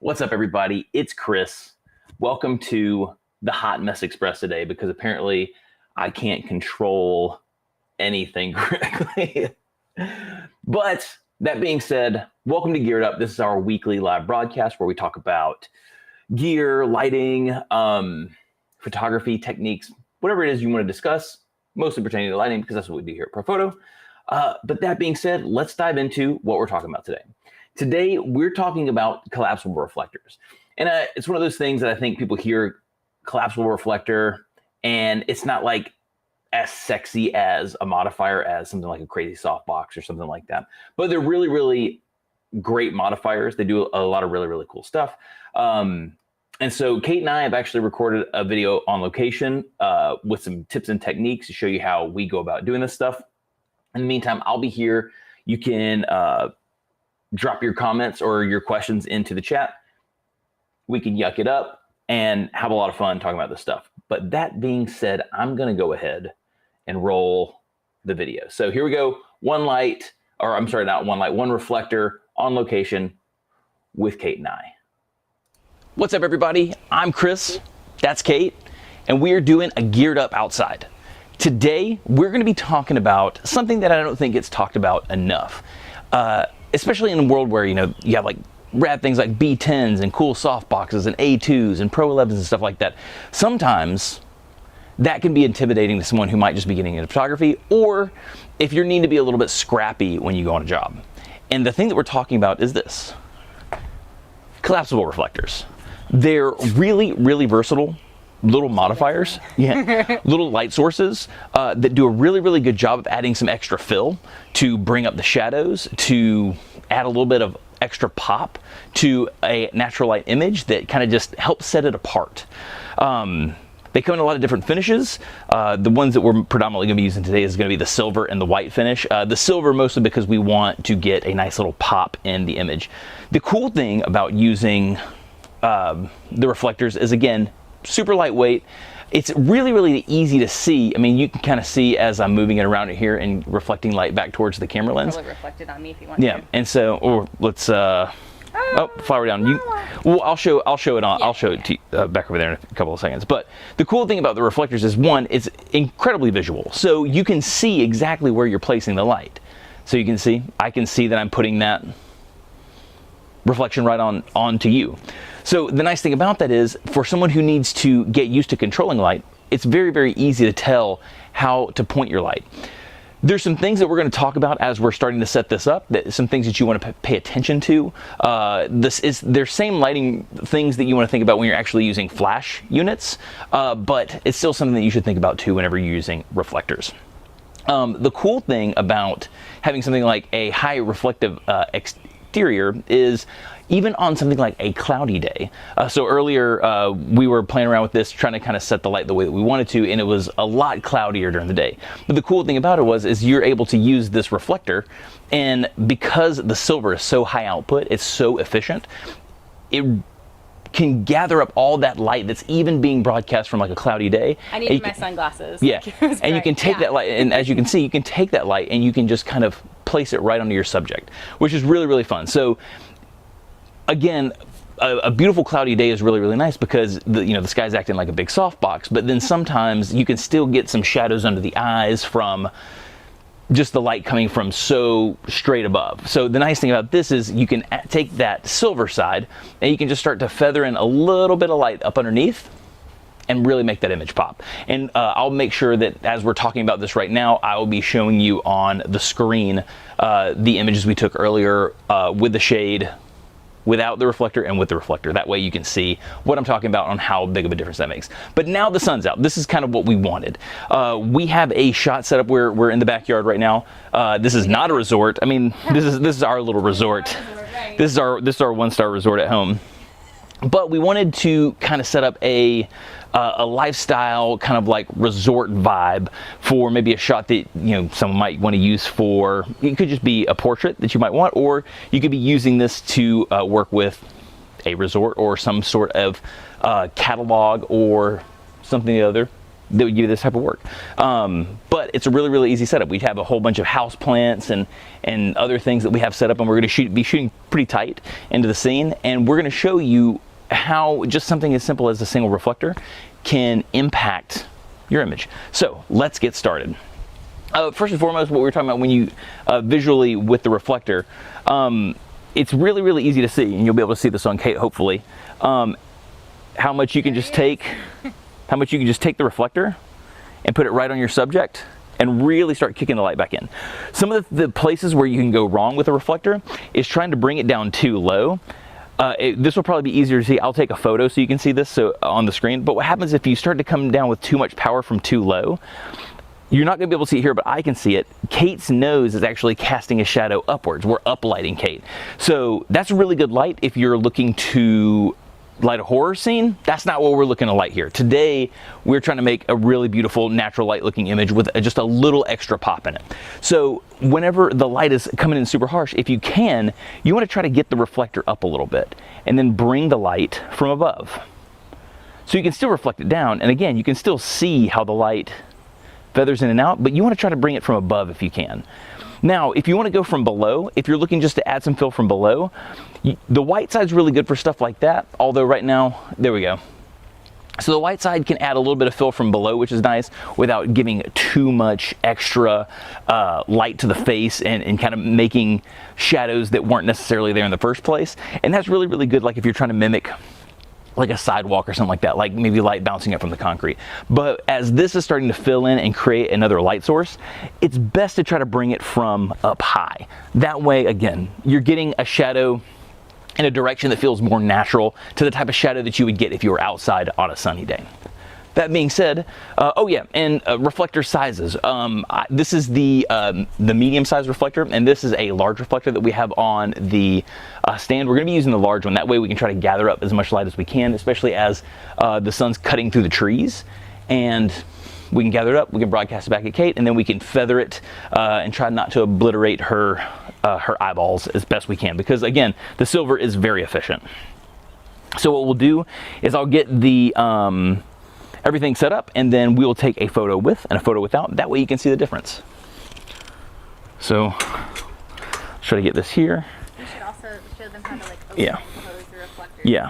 What's up, everybody? It's Chris. Welcome to the Hot Mess Express today, because apparently I can't control anything correctly. But that being said, welcome to Geared Up. This is our weekly live broadcast where we talk about gear, lighting, photography techniques, whatever it is you want to discuss, mostly pertaining to lighting, because that's what we do here at ProPhoto. But that being said, let's dive into what we're talking about today. Today, we're talking about collapsible reflectors. And it's one of those things that I think people hear collapsible reflector, and it's not like as sexy as a modifier as something like a crazy softbox or something like that. But they're really, really great modifiers. They do a lot of really, really cool stuff. And so Kate and I have actually recorded a video on location with some tips and techniques to show you how we go about doing this stuff. In the meantime, I'll be here. You can drop your comments or your questions into the chat. We can yuck it up and have a lot of fun talking about this stuff. But that being said, I'm going to go ahead and roll the video. So here we go. One reflector on location with Kate and I. What's up, everybody? I'm Chris. That's Kate. And we're doing a Geared Up outside. Today, we're going to be talking about something that I don't think gets talked about enough. Especially in a world where, you have like rad things like B10s and cool softboxes and A2s and Pro 11s and stuff like that. Sometimes that can be intimidating to someone who might just be getting into photography, or if you need to be a little bit scrappy when you go on a job. And the thing that we're talking about is this: collapsible reflectors. They're really, really versatile little modifiers, little light sources that do a really, really good job of adding some extra fill to bring up the shadows, to add a little bit of extra pop to a natural light image that kind of just helps set it apart. They come in a lot of different finishes. The ones that we're predominantly going to be using today is going to be the silver and the white finish. The silver mostly because we want to get a nice little pop in the image. The cool thing about using the reflectors is, again, super lightweight. It's really, really easy to see. I mean, you can kind of see as I'm moving it around here and reflecting light back towards the camera lens. Probably reflected on me if you want to. Yeah, and so, or let's, flower down. I'll show it on. Yeah, I'll show it to you, back over there in a couple of seconds. But the cool thing about the reflectors is, one, it's incredibly visual. So you can see exactly where you're placing the light. So you can see, I can see that I'm putting that reflection right onto you. So the nice thing about that is, for someone who needs to get used to controlling light, it's very, very easy to tell how to point your light. There's some things that we're going to talk about as we're starting to set this up, some things that you want to pay attention to. There's same lighting things that you want to think about when you're actually using flash units, but it's still something that you should think about too whenever you're using reflectors. The cool thing about having something like a high reflective exterior is, even on something like a cloudy day. So earlier, we were playing around with this, trying to kind of set the light the way that we wanted to, and it was a lot cloudier during the day. But the cool thing about it is you're able to use this reflector, and because the silver is so high output, it's so efficient, it can gather up all that light that's even being broadcast from like a cloudy day. I needed my sunglasses. Yeah, and you can take that light, and as you can see, you can take that light and you can just kind of place it right onto your subject, which is really, really fun. So again, a beautiful cloudy day is really, really nice because the sky's acting like a big softbox, but then sometimes you can still get some shadows under the eyes from just the light coming from so straight above. So the nice thing about this is you can take that silver side and you can just start to feather in a little bit of light up underneath and really make that image pop. And I'll make sure that as we're talking about this right now, I will be showing you on the screen the images we took earlier with the shade, without the reflector, and with the reflector. That way you can see what I'm talking about on how big of a difference that makes. But now the sun's out. This is kind of what we wanted. We have a shot set up where we're in the backyard right now. This is not a resort. I mean, this is our little resort. This is our one-star resort at home. But we wanted to kind of set up a lifestyle kind of like resort vibe for maybe a shot that someone might want to use for, it could just be a portrait that you might want, or you could be using this to work with a resort or some sort of catalog or something or other. that would give you this type of work. But it's a really, really easy setup. We have a whole bunch of house plants and other things that we have set up, and we're going to be shooting pretty tight into the scene, and we're going to show you how just something as simple as a single reflector can impact your image. So let's get started. First and foremost, what we were talking about when you visually with the reflector, it's really, really easy to see, and you'll be able to see this on Kate hopefully, how much you can just take the reflector and put it right on your subject and really start kicking the light back in. Some of the places where you can go wrong with a reflector is trying to bring it down too low. This will probably be easier to see. I'll take a photo so you can see this on the screen. But what happens if you start to come down with too much power from too low? You're not going to be able to see it here, but I can see it. Kate's nose is actually casting a shadow upwards. We're uplighting Kate. So that's really good light if you're looking to light a horror scene. That's not what we're looking to light here. Today, we're trying to make a really beautiful natural light looking image with just a little extra pop in it. So whenever the light is coming in super harsh, if you can, you want to try to get the reflector up a little bit and then bring the light from above. So you can still reflect it down. And again, you can still see how the light feathers in and out, but you want to try to bring it from above if you can. Now, if you want to go from below, if you're looking just to add some fill from below, the white side's really good for stuff like that, although right now, there we go. So the white side can add a little bit of fill from below, which is nice, without giving too much extra light to the face and kind of making shadows that weren't necessarily there in the first place. And that's really, really good, like if you're trying to mimic like a sidewalk or something like that, like maybe light bouncing up from the concrete. But as this is starting to fill in and create another light source, it's best to try to bring it from up high. That way, again, you're getting a shadow in a direction that feels more natural to the type of shadow that you would get if you were outside on a sunny day. That being said, oh yeah, and reflector sizes. This is the medium-sized reflector, and this is a large reflector that we have on the stand. We're going to be using the large one. That way we can try to gather up as much light as we can, especially as the sun's cutting through the trees. And we can gather it up, we can broadcast it back at Kate, and then we can feather it and try not to obliterate her eyeballs as best we can, because again, the silver is very efficient. So what we'll do is I'll get the everything set up, and then we'll take a photo with and a photo without. That way you can see the difference. So try to get this here. You should also show them how to like Yeah. close the reflector. Yeah.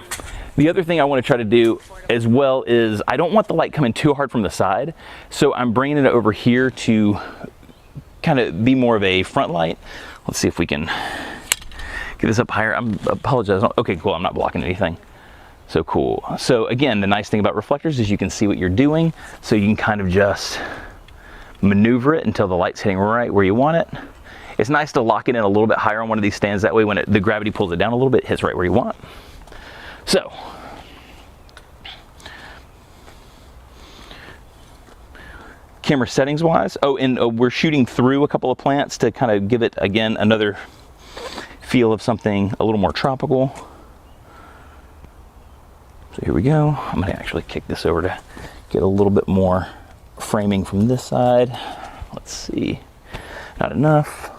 The other thing I want to try to do as well is I don't want the light coming too hard from the side, so I'm bringing it over here to kind of be more of a front light. Let's see if we can get this up higher. I apologize. Okay, cool. I'm not blocking anything. So cool. So again, the nice thing about reflectors is you can see what you're doing, so you can kind of just maneuver it until the light's hitting right where you want it. It's nice to lock it in a little bit higher on one of these stands. That way when the gravity pulls it down a little bit, it hits right where you want. So camera settings wise, oh, and we're shooting through a couple of plants to kind of give it, again, another feel of something a little more tropical. So here we go. I'm going to actually kick this over to get a little bit more framing from this side. Let's see. Not enough.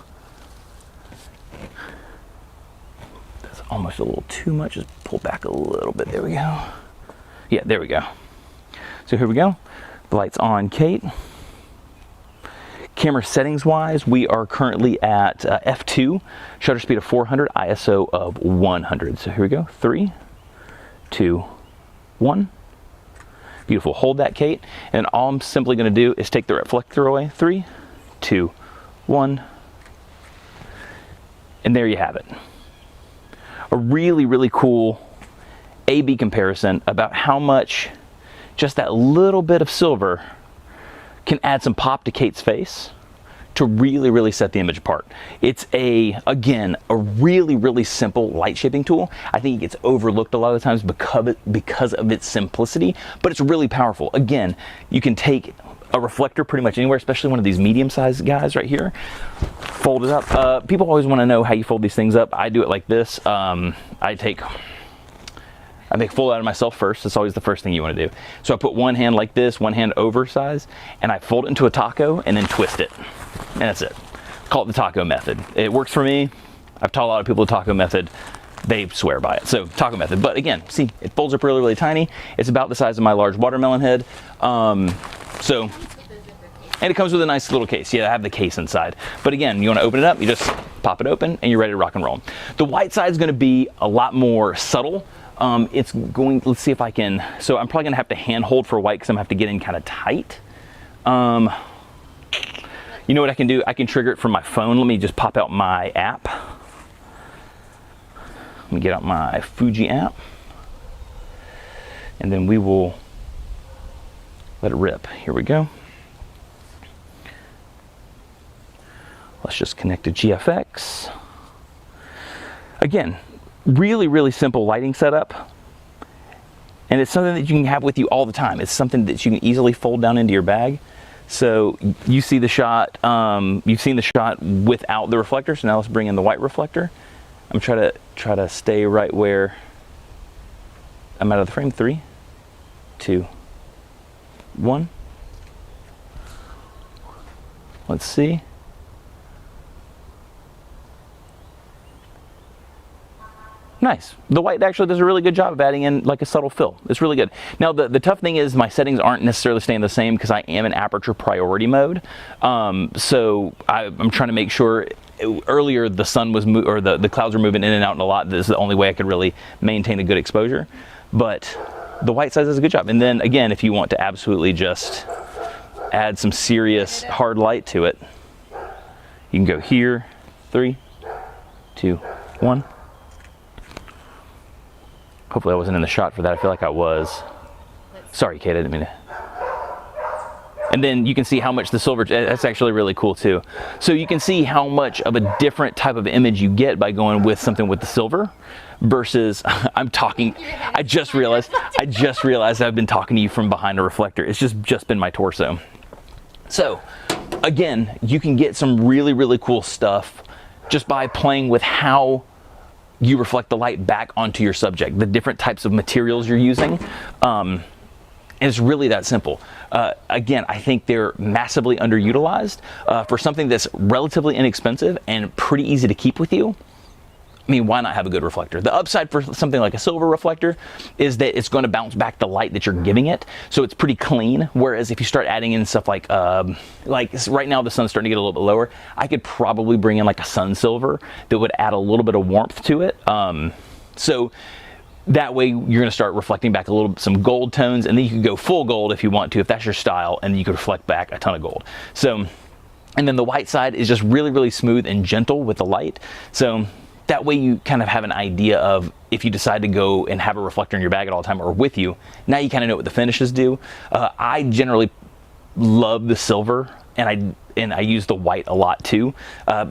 That's almost a little too much. Just pull back a little bit. There we go. Yeah, there we go. So here we go. The light's on, Kate. Camera settings wise, we are currently at f2, shutter speed of 400, ISO of 100. So here we go. 3, 2, 1. Beautiful. Hold that, Kate. And all I'm simply going to do is take the reflector away. 3, 2, 1. And there you have it. A really, really cool A-B comparison about how much just that little bit of silver can add some pop to Kate's face to really, really set the image apart. It's again, a really, really simple light shaping tool. I think it gets overlooked a lot of the times because of its simplicity, but it's really powerful. Again, you can take a reflector pretty much anywhere, especially one of these medium-sized guys right here. Fold it up. People always want to know how you fold these things up. I do it like this. I make full out of myself first. That's always the first thing you want to do. So I put one hand like this, one hand oversized, and I fold it into a taco and then twist it. And that's it. Call it the taco method. It works for me. I've taught a lot of people the taco method. They swear by it. So taco method. But again, see, it folds up really, really tiny. It's about the size of my large watermelon head. So, and it comes with a nice little case. Yeah, I have the case inside. But again, you want to open it up, you just pop it open, and you're ready to rock and roll. The white side is going to be a lot more subtle. It's going, let's see if I can, so I'm probably going to have to hand hold for white because I'm going to have to get in kind of tight. You know what I can do? I can trigger it from my phone. Let me just pop out my app. Let me get out my Fuji app. And then we will let it rip. Here we go. Let's just connect to GFX. Again, really simple lighting setup. And it's something that you can have with you all the time. It's something that you can easily fold down into your bag. So you see the shot, you've seen the shot without the reflector. So now let's bring in the white reflector. I'm try to stay right where I'm out of the frame. 3, 2, 1. Let's see. Nice. The white actually does a really good job of adding in like a subtle fill. It's really good. Now the tough thing is my settings aren't necessarily staying the same because I am in aperture priority mode. So I'm trying to make sure. Earlier the sun was the clouds were moving in and out a lot. This is the only way I could really maintain a good exposure. But the white side does a good job. And then again, if you want to absolutely just add some serious hard light to it, you can go here. 3, 2, 1. Hopefully I wasn't in the shot for that. I feel like I was. Sorry, Kate, I didn't mean to. And then you can see how much the silver, that's actually really cool too. So you can see how much of a different type of image you get by going with something with the silver versus, I just realized I've been talking to you from behind a reflector. It's just been my torso. So again, you can get some really cool stuff just by playing with how you reflect the light back onto your subject, the different types of materials you're using. And it's really that simple. Again, I think they're massively underutilized for something that's relatively inexpensive and pretty easy to keep with you. I mean, why not have a good reflector? The upside for something like a silver reflector is that it's going to bounce back the light that you're giving it, so it's pretty clean. Whereas if you start adding in stuff like right now the sun's starting to get a little bit lower, I could probably bring in like a sun silver that would add a little bit of warmth to it. So that way you're going to start reflecting back some gold tones, and then you can go full gold if you want to, if that's your style, and you can reflect back a ton of gold. So, and then the white side is just really smooth and gentle with the light. So that way you kind of have an idea of if you decide to go and have a reflector in your bag at all time or with you, now you kind of know what the finishes do. I generally love the silver, and I use the white a lot too.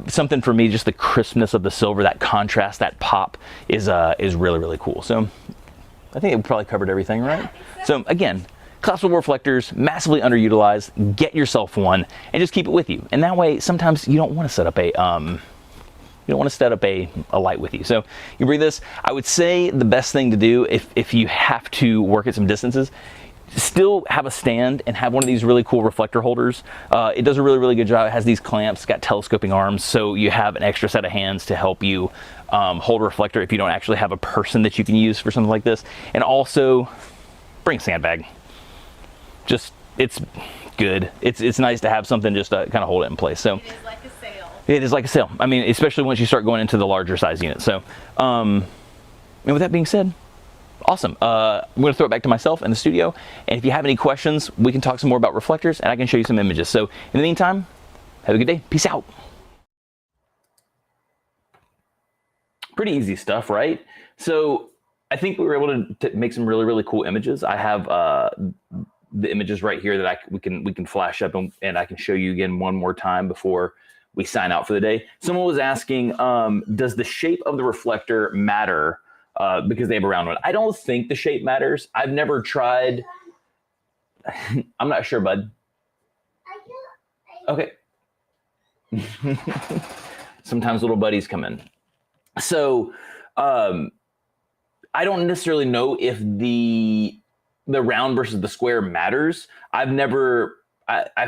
Something for me, just the crispness of the silver, that contrast, that pop is really cool. So I think it probably covered everything, right? So again, collapsible reflectors, massively underutilized. Get yourself one and just keep it with you. And that way, sometimes you don't want to set up a light with you. So you bring this. I would say the best thing to do if you have to work at some distances, still have a stand and have one of these really cool reflector holders. It does a really good job. It has these clamps, got telescoping arms, so you have an extra set of hands to help you hold a reflector if you don't actually have a person that you can use for something like this. And also bring a sandbag. Just, it's good. It's nice to have something just to kind of hold it in place. So it is like a sail. It is like a sail. I mean, especially once you start going into the larger size units. So, and with that being said, awesome. I'm going to throw it back to myself in the studio. And if you have any questions, we can talk some more about reflectors and I can show you some images. So in the meantime, have a good day. Peace out. Pretty easy stuff, right? So I think we were able to make some really cool images. I have the images right here that we can flash up and I can show you again one more time before we sign out for the day. Someone was asking, does the shape of the reflector matter because they have a round one? I don't think the shape matters. I've never tried. I'm not sure, bud. Okay. Sometimes little buddies come in. So I don't necessarily know if the round versus the square matters. I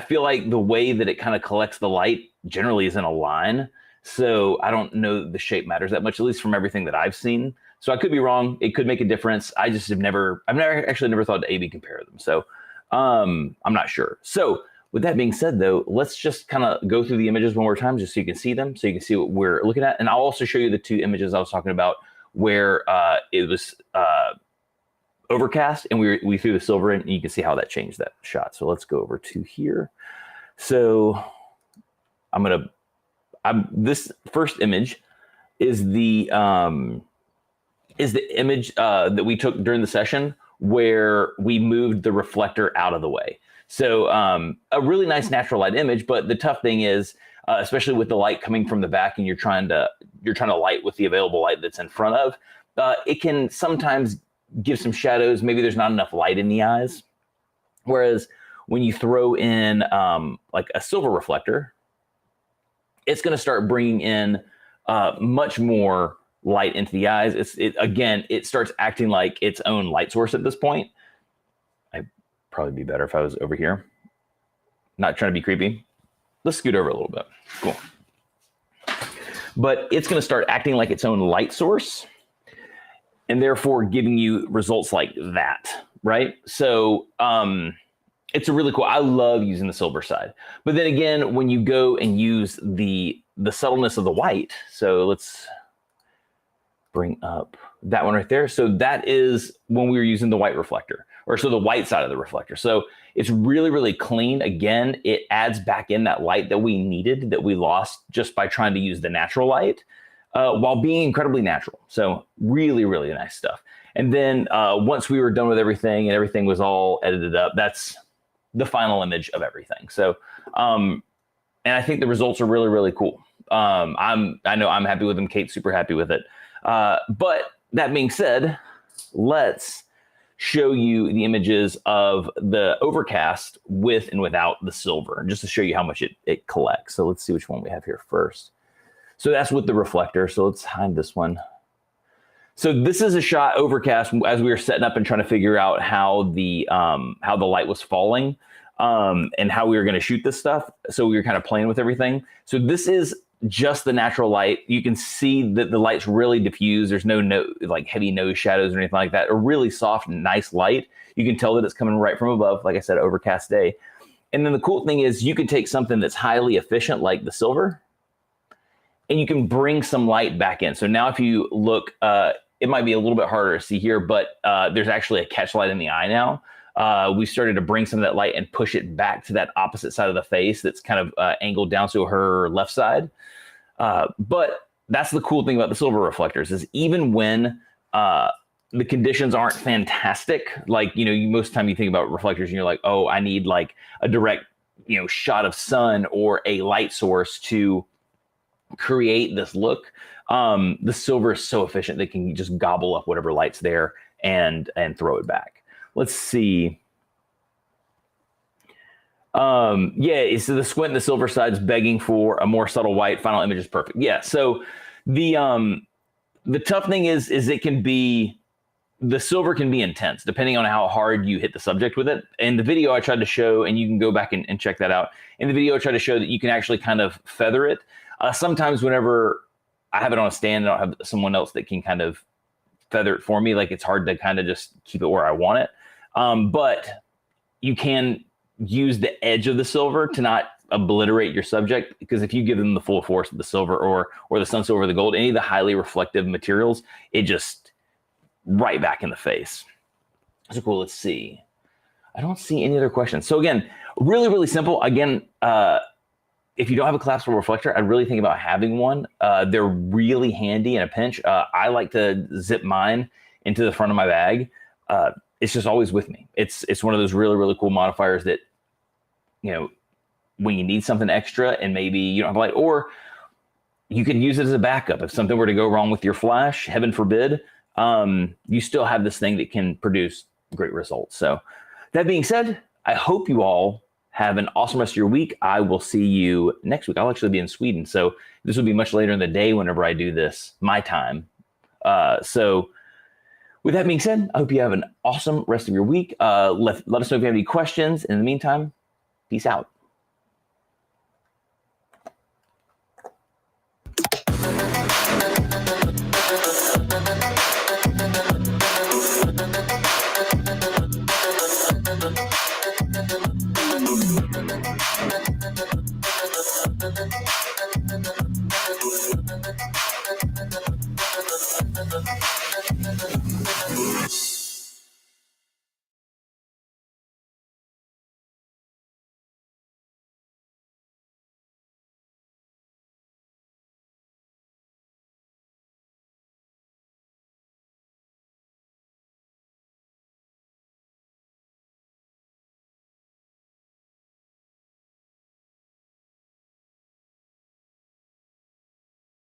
feel like the way that it kind of collects the light generally is in a line. So I don't know that the shape matters that much, at least from everything that I've seen. So I could be wrong. It could make a difference. I've never actually thought to A/B compare them. So I'm not sure. So with that being said, though, let's just kind of go through the images one more time just so you can see them, so you can see what we're looking at. And I'll also show you the two images I was talking about where it was overcast and we threw the silver in, and you can see how that changed that shot. So let's go over to here. So this first image is the image that we took during the session where we moved the reflector out of the way. So a really nice natural light image, but the tough thing is, especially with the light coming from the back and you're trying to light with the available light that's in front of, it can sometimes give some shadows. Maybe there's not enough light in the eyes. Whereas when you throw in like a silver reflector, it's going to start bringing in much more light into the eyes. It starts acting like its own light source at this point. I'd probably be better if I was over here. Not trying to be creepy. Let's scoot over a little bit. Cool. But it's going to start acting like its own light source, and therefore giving you results like that, right? So it's a really cool. I love using the silver side. But then again, when you go and use the subtleness of the white, so let's bring up that one right there. So that is when we were using the white reflector, or so the white side of the reflector. So it's really, really clean. Again, it adds back in that light that we needed, that we lost just by trying to use the natural light, while being incredibly natural. So really, really nice stuff. And then once we were done with everything and everything was all edited up, that's the final image of everything. So, and I think the results are really, really cool. I know I'm happy with them. Kate's super happy with it. But that being said, let's show you the images of the overcast with and without the silver, just to show you how much it collects. So let's see which one we have here first. So that's with the reflector. So let's hide this one. So this is a shot overcast as we were setting up and trying to figure out how the light was falling, and how we were going to shoot this stuff. So we were kind of playing with everything. So this is just the natural light. You can see that the light's really diffused. There's no like heavy nose shadows or anything like that. A really soft, nice light. You can tell that it's coming right from above. Like I said, overcast day. And then the cool thing is you can take something that's highly efficient like the silver, and you can bring some light back in. So now if you look, it might be a little bit harder to see here, but there's actually a catch light in the eye now. We started to bring some of that light and push it back to that opposite side of the face that's kind of angled down to her left side. But that's the cool thing about the silver reflectors is even when the conditions aren't fantastic, like, most of the time you think about reflectors and you're like, oh, I need like a direct, shot of sun or a light source to create this look. The silver is so efficient they can just gobble up whatever light's there and throw it back. Let's see. Yeah, so the squint and the silver side's begging for a more subtle white. Final image is perfect. Yeah, so the tough thing is the silver can be intense depending on how hard you hit the subject with it. In the video I tried to show, and you can go back and check that out. In the video I tried to show that you can actually kind of feather it. Sometimes whenever I have it on a stand, I don't have someone else that can kind of feather it for me. Like it's hard to kind of just keep it where I want it. But you can use the edge of the silver to not obliterate your subject, because if you give them the full force of the silver or the sun silver or the gold, any of the highly reflective materials, it just right back in the face. So cool. Let's see. I don't see any other questions. So again, really, really simple. Again, if you don't have a collapsible reflector, I'd really think about having one. They're really handy in a pinch. I like to zip mine into the front of my bag. It's just always with me. It's one of those really, really cool modifiers that, when you need something extra and maybe you don't have light, or you can use it as a backup. If something were to go wrong with your flash, heaven forbid, you still have this thing that can produce great results. So that being said, I hope you all have an awesome rest of your week. I will see you next week. I'll actually be in Sweden, so this will be much later in the day whenever I do this, my time. So with that being said, I hope you have an awesome rest of your week. Let us know if you have any questions. In the meantime, peace out.